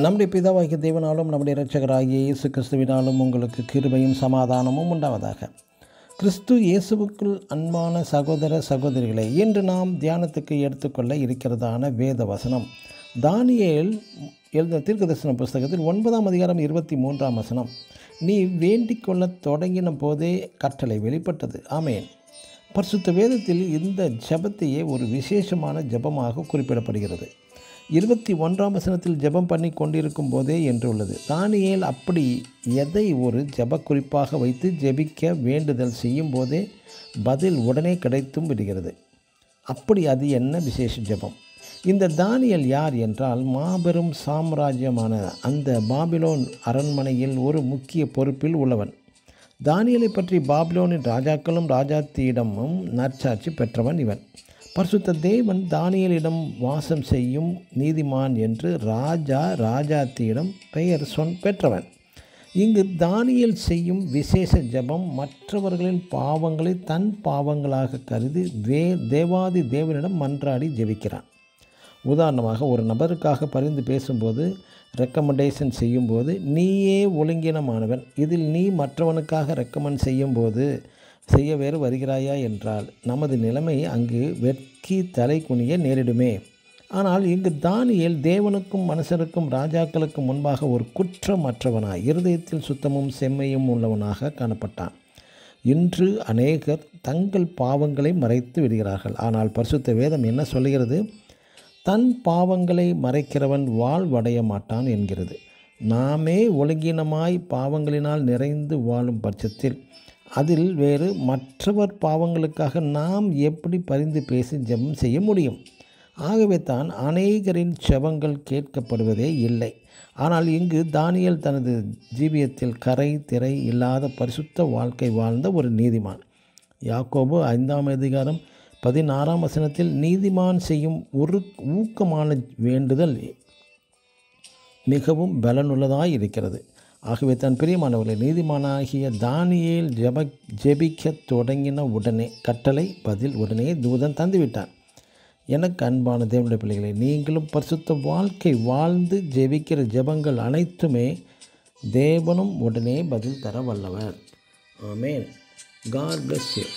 நம்முடைய பிதாவாகிய தேவனாலும் நம்முடைய இரட்சகராகிய இயேசு கிறிஸ்துவினாலும் உங்களுக்கு கிருபையும் சமாதானமும் உண்டாவதாக. கிறிஸ்து இயேசுவுக்குள் அன்பான சகோதர சகோதரிகளை, இன்று நாம் தியானத்துக்கு எடுத்துக்கொள்ள இருக்கிறதான வேத வசனம் தானியேல் எழுதின தீர்க்கதரிசன புஸ்தகத்தில் 9ஆம் அதிகாரம் 23ஆம் வசனம். நீ வேண்டிக் கொள்ள தொடங்கின போதே கட்டளை வெளிப்பட்டது. ஆமேன். பரிசுத்த வேதத்தில் இந்த ஜெபத்தையே ஒரு விசேஷமான ஜெபமாக குறிப்பிடப்படுகிறது. 21ஆம் வசனத்தில் ஜெபம் பண்ணி கொண்டிருக்கும் போதே என்று உள்ளது. தானியேல் அப்படி எதை ஒரு ஜெப குறிப்பாக வைத்து ஜெபிக்க வேண்டுதல் செய்யும் போதே பதில் உடனே கிடைத்தும் விடுகிறது. அப்படி அது என்ன விசேஷ ஜெபம்? இந்த தானியேல் யார் என்றால், மாபெரும் சாம்ராஜ்யமான அந்த பாபிலோன் அரண்மனையில் ஒரு முக்கிய பொறுப்பில் உள்ளவன். தானியேலை பற்றி பாபிலோனின் ராஜாக்களும் ராஜாத்தியிடமும் நற்சாட்சி பெற்றவன் இவன். பரிசுத்த தேவன் தானியேலிடம் வாசம் செய்யும் நீதிமான் என்று ராஜாத்தியிடம் பெயர் பெற்றவன். இங்கு தானியேல் செய்யும் விசேஷ ஜெபம் மற்றவர்களின் பாவங்களை தன் பாவங்களாக கருதி தேவாதி தேவனிடம் மன்றாடி ஜெபிக்கிறான். உதாரணமாக, ஒரு நபருக்காக பரிந்து பேசும்போது, ரெக்கமெண்டேஷன் செய்யும்போது, நீயே ஒழுங்கினமானவன், இதில் நீ மற்றவனுக்காக ரெக்கமெண்ட் செய்ய வேறு வருகிறாயா என்றால் நமது நிலைமை அங்கு வெட்கி தலை குனிய நேரிடுமே. ஆனால் இங்கு தானியேல் தேவனுக்கும் மனுஷருக்கும் ராஜாக்களுக்கும் முன்பாக ஒரு குற்றமற்றவனாய், இருதயத்தில் சுத்தமும் செம்மையும் உள்ளவனாக காணப்பட்டான். இன்று அநேகர் தங்கள் பாவங்களை மறைத்து விடுகிறார்கள். ஆனால் பரிசுத்த வேதம் என்ன சொல்கிறது? தன் பாவங்களை மறைக்கிறவன் வாழ்வடைய மாட்டான் என்கிறது. நாமே ஒழுங்கினமாய் பாவங்களினால் நிறைந்து வாழும் பட்சத்தில் அதில் வேறு மற்றவர் பாவங்களுக்காக நாம் எப்படி பரிந்து பேசி ஜெபம் செய்ய முடியும்? ஆகவே தான் அநேகரின் ஜெபங்கள் கேட்கப்படுவதே இல்லை. ஆனால் இங்கு தானியேல் தனது ஜீவியத்தில் கரை திரை இல்லாத பரிசுத்த வாழ்க்கை வாழ்ந்த ஒரு நீதிமான். யாக்கோபு 5ஆம் அதிகாரம் 16ஆம் வசனத்தில் நீதிமான் செய்யும் ஒரு ஊக்கமான வேண்டுதல் மிகவும் பலனுள்ளதாய் இருக்கிறது. ஆகவே தான் பிரியமானவர்களை, நீதிமானாகிய தானியேல் ஜெபிக்க தொடங்கின உடனே கட்டளை பதில் உடனே தூதன் தந்துவிட்டான். எனக்கு அன்பான தேவனுடைய பிள்ளைகளை, நீங்களும் பரிசுத்த வாழ்க்கை வாழ்ந்து ஜெபிக்கிற ஜெபங்கள் அனைத்துமே தேவனும் உடனே பதில் தர வல்லவர். ஆமேன். God bless you.